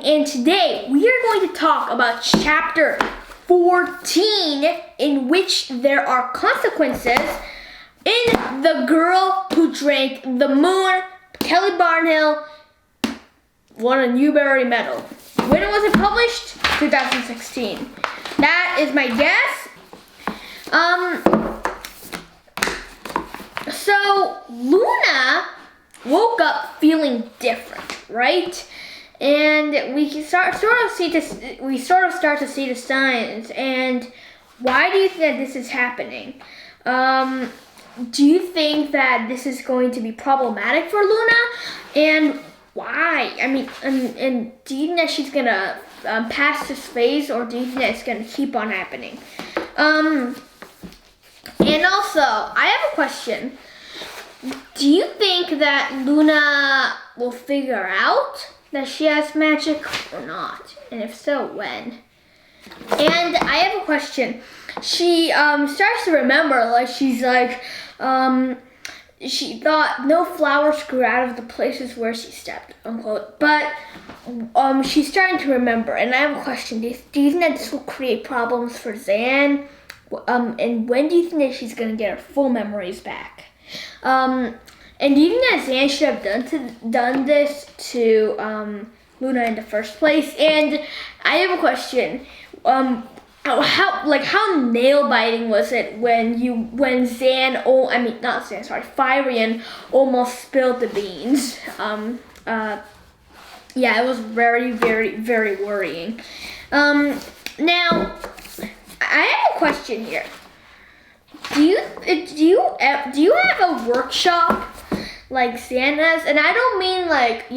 And today we are going to talk about chapter 14, in which there are consequences in The Girl Who Drank the Moon. Kelly Barnhill won a Newbery Medal. When was it published? 2016. That is my guess. So Luna woke up feeling different, right? And we start to see the signs. And why do you think that this is happening? Do you think that this is going to be problematic for Luna? And why? I mean, and do you think that she's gonna pass this phase, or do you think that it's gonna keep on happening? And also, I have a question. Do you think that Luna will figure out that she has magic or not? And if so, when? And I have a question. She starts to remember, like she's like, she thought no flowers grew out of the places where she stepped, unquote. But she's starting to remember. And I have a question. Do you think that this will create problems for Zan? And when do you think that she's gonna get her full memories back? And do you think that Zan should have done this to Luna in the first place? And I have a question. How nail biting was it when Firion almost spilled the beans? Yeah, it was very, very, very worrying. Now I have a question here. Do you have a workshop like Santa's? And I don't mean like,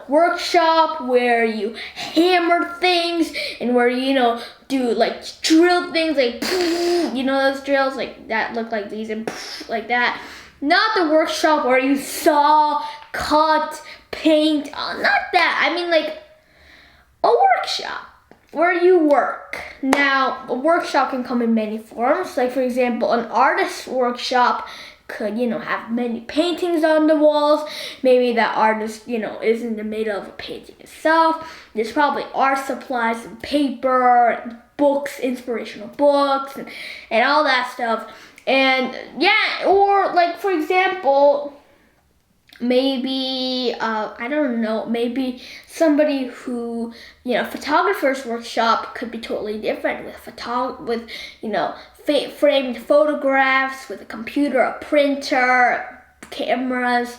workshop where you hammer things and where you do like drill things like those drills like that look like these and like that. Not the workshop where you saw, cut, paint. Not that. I mean like a workshop where you work. Now, a workshop can come in many forms. Like, for example, an artist's workshop could, have many paintings on the walls. Maybe that artist, is in the middle of a painting itself. There's probably art supplies and paper and books, inspirational books, and all that stuff. And, yeah, or, like, for example, maybe, I don't know, maybe somebody who, photographer's workshop could be totally different with framed photographs, with a computer, a printer, cameras.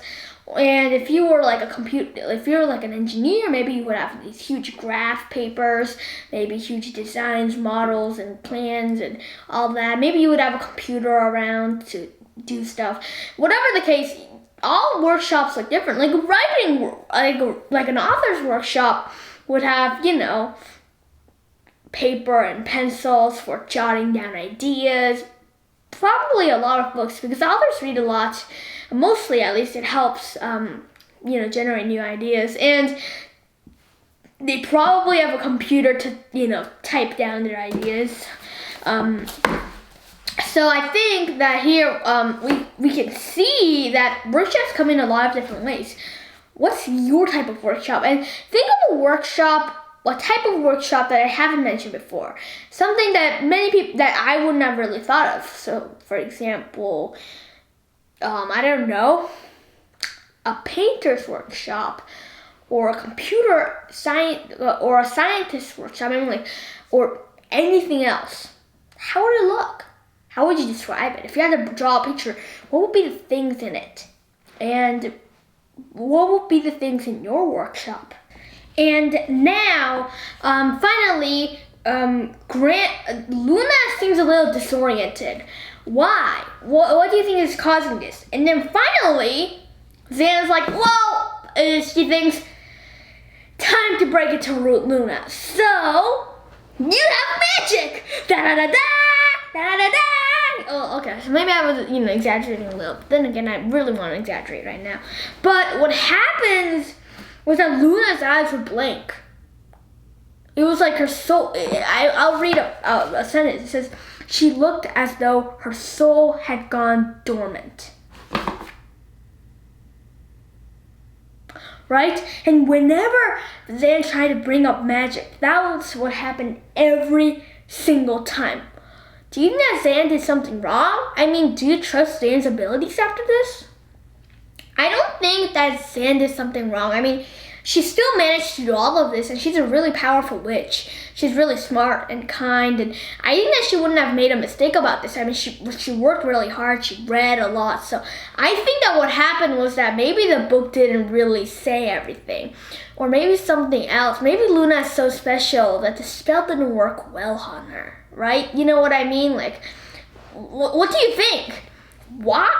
And if you were like an engineer, maybe you would have these huge graph papers, maybe huge designs, models, and plans, and all that. Maybe you would have a computer around to do stuff. Whatever the case, all workshops look different. Like writing, like an author's workshop would have, paper and pencils for jotting down ideas. Probably a lot of books because authors read a lot. Mostly, at least, it helps, generate new ideas. And they probably have a computer to, type down their ideas. So I think that here we can see that workshops come in a lot of different ways. What's your type of workshop? And think of a type of workshop that I haven't mentioned before. Something that many people, that I wouldn't have really thought of. So, for example, I don't know, a painter's workshop, or a computer science, or a scientist's workshop, or anything else. How would it look? How would you describe it? If you had to draw a picture, what would be the things in it? And what would be the things in your workshop? And now, finally, Luna seems a little disoriented. Why? What do you think is causing this? And then finally, Xana's like, well, she thinks, time to break it to Luna. So, you have magic! Da-da-da-da! Da-da-da-da! Oh, okay, so maybe I was, exaggerating a little. But then again, I really want to exaggerate right now. But what happens was that Luna's eyes would blink. It was like her soul. I'll read a sentence. It says, she looked as though her soul had gone dormant. Right? And whenever Xan tried to bring up magic, that was what happened every single time. Do you think that Xan did something wrong? I mean, do you trust Xan's abilities after this? I don't think that Xan did something wrong. I mean, she still managed to do all of this, and she's a really powerful witch. She's really smart and kind, and I think that she wouldn't have made a mistake about this. I mean, she worked really hard. She read a lot. So I think that what happened was that maybe the book didn't really say everything, or maybe something else. Maybe Luna is so special that the spell didn't work well on her, right? You know what I mean? Like, what do you think? Why?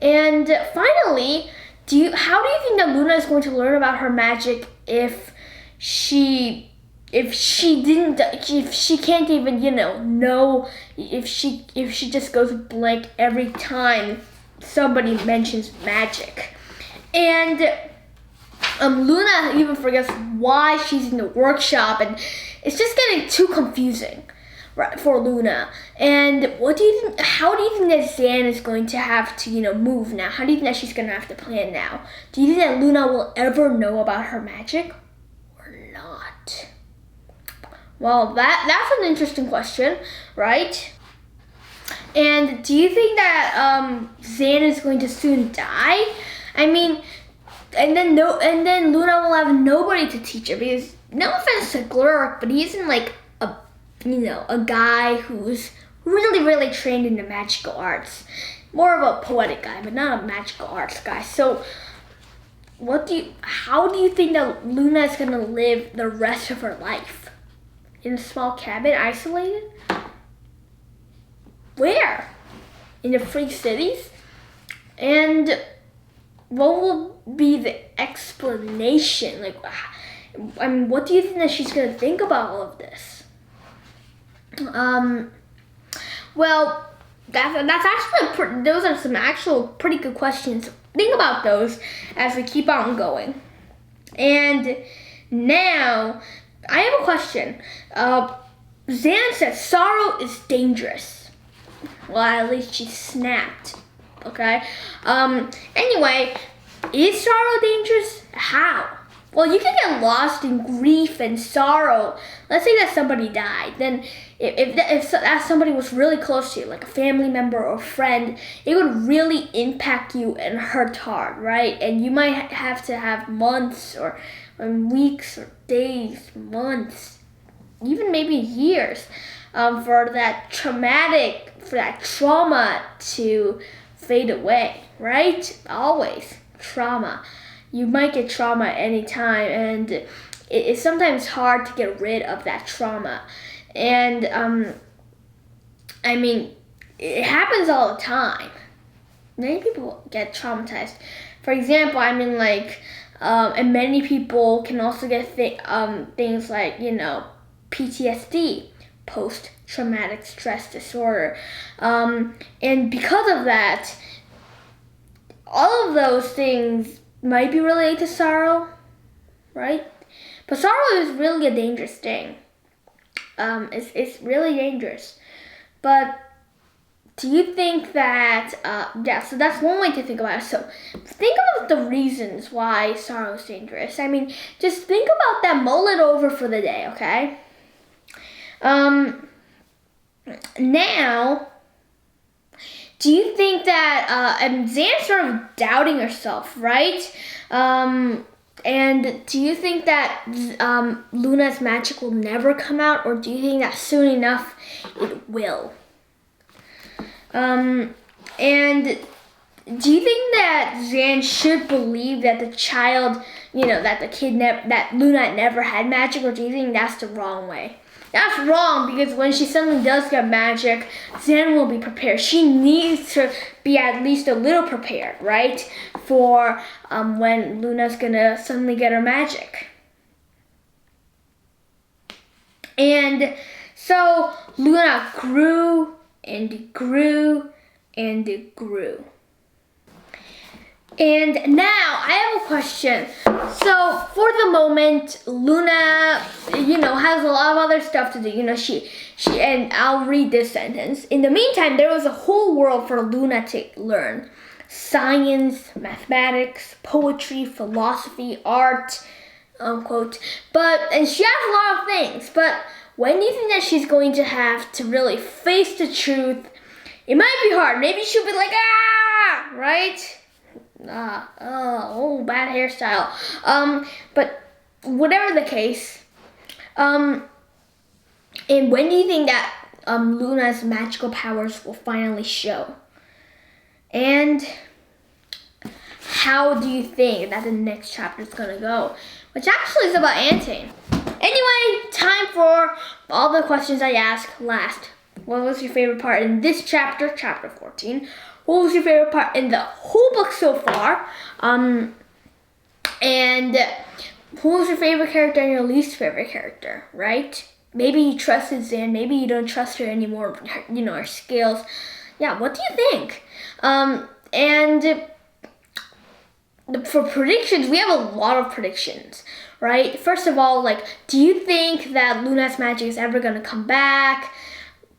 And finally, how do you think that Luna is going to learn about her magic if she can't even know if she just goes blank every time somebody mentions magic? And Luna even forgets why she's in the workshop, and it's just getting too confusing, right, for Luna. And how do you think that Xan is going to have to, move now? How do you think that she's going to have to plan now? Do you think that Luna will ever know about her magic or not? Well, that's an interesting question, right? And do you think that Xan is going to soon die? I mean, and then Luna will have nobody to teach her, because no offense to Glurk, but he isn't like a guy who's really, really trained in the magical arts. More of a poetic guy, but not a magical arts guy. So, how do you think that Luna is gonna live the rest of her life? In a small cabin, isolated? Where? In the free cities? And what will be the explanation? Like, I mean, what do you think that she's gonna think about all of this? Well, that's actually those are some actual pretty good questions. Think about those as we keep on going. And now, I have a question. Xan said sorrow is dangerous. Well, at least she snapped. Okay. Anyway, is sorrow dangerous? How? Well, you can get lost in grief and sorrow. Let's say that somebody died. Then if that somebody was really close to you, like a family member or friend, it would really impact you and hurt hard, right? And you might have to have months or weeks or days, months, even maybe years for that trauma to fade away, right? Always trauma. You might get trauma anytime, and it's sometimes hard to get rid of that trauma. And I mean, it happens all the time. Many people get traumatized. For example, I mean, like, and many people can also get things like, PTSD, post-traumatic stress disorder. And because of that, all of those things might be related to sorrow, right? But sorrow is really a dangerous thing. It's really dangerous. But do you think that, so that's one way to think about it. So think about the reasons why sorrow is dangerous. I mean, just think about that, mull it over for the day, okay? Now, do you think that, and Xan's sort of doubting herself, right? And do you think that Luna's magic will never come out, or do you think that soon enough it will? And do you think that Xan should believe that the child, that Luna never had magic, or do you think that's the wrong way? that's wrong because when she suddenly does get magic, Zan will be prepared. She needs to be at least a little prepared, right? For when Luna's gonna suddenly get her magic. And so Luna grew and grew and grew. And now I have a question. So for the moment, Luna, has a lot of other stuff to do. She and I'll read this sentence. In the meantime, there was a whole world for Luna to learn. Science, mathematics, poetry, philosophy, art, unquote. And she has a lot of things. But when do you think that she's going to have to really face the truth? It might be hard. Maybe she'll be like, right? Bad hairstyle. But whatever the case, and when do you think that Luna's magical powers will finally show? And how do you think that the next chapter is gonna go? Which actually is about Antane. Anyway, time for all the questions I asked last. What was your favorite part in this chapter, chapter 14? What was your favorite part in the whole book so far? And who was your favorite character and your least favorite character, right? Maybe you trusted Zan, maybe you don't trust her anymore, her skills. Yeah, what do you think? And for predictions, we have a lot of predictions, right? First of all, do you think that Luna's magic is ever gonna come back?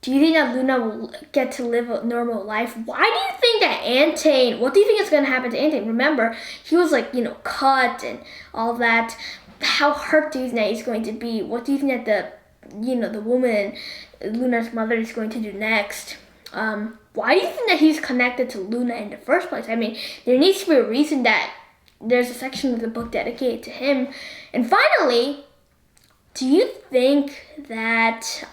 Do you think that Luna will get to live a normal life? Why do you think that Antane, what do you think is going to happen to Antane? Remember, he was cut and all that. How hurt do you think that he's going to be? What do you think that the woman, Luna's mother, is going to do next? Why do you think that he's connected to Luna in the first place? I mean, there needs to be a reason that there's a section of the book dedicated to him. And finally, do you think that,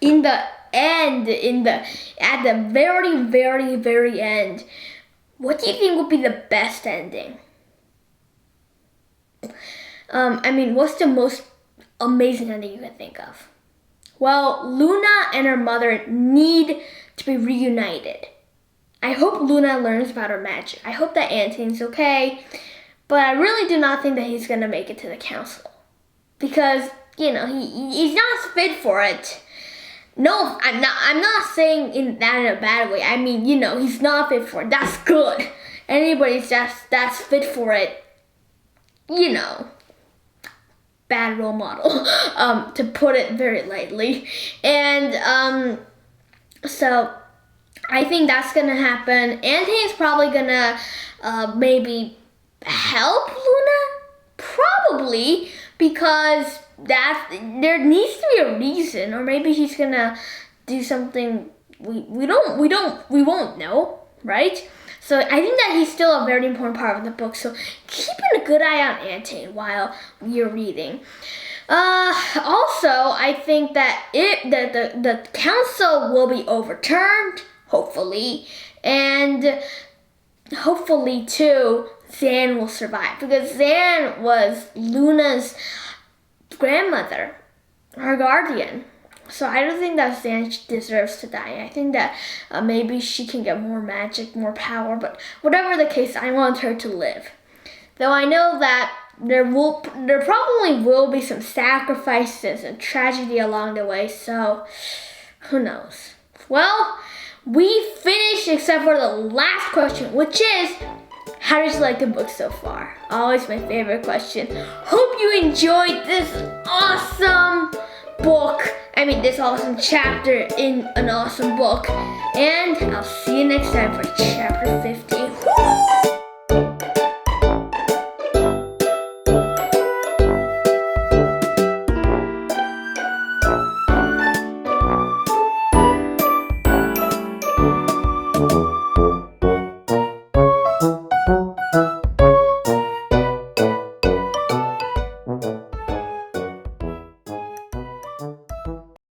in the end, at the very, very, very end, what do you think would be the best ending? What's the most amazing ending you can think of? Well, Luna and her mother need to be reunited. I hope Luna learns about her magic. I hope that Antane's okay, but I really do not think that he's gonna make it to the council because he's not fit for it. No, I'm not saying that in a bad way. I mean, he's not fit for it. That's good. Anybody that's fit for it, bad role model, to put it very lightly. And so I think that's gonna happen. Antane's probably gonna maybe help Luna, probably, because there needs to be a reason, or maybe he's gonna do something we won't know, right? So I think that he's still a very important part of the book. So keeping a good eye on Antane while you're reading. Also, I think that the council will be overturned, hopefully, and hopefully too Zan will survive, because Zan was Luna's grandmother, her guardian. So I don't think that Zan deserves to die. I think that maybe she can get more magic, more power, but whatever the case, I want her to live. Though I know that there probably will be some sacrifices and tragedy along the way, so who knows. Well, we finished except for the last question, which is, how did you like the book so far? Always my favorite question. Hope you enjoyed this awesome book. This awesome chapter in an awesome book. And I'll see you next time for chapter 50. Woo!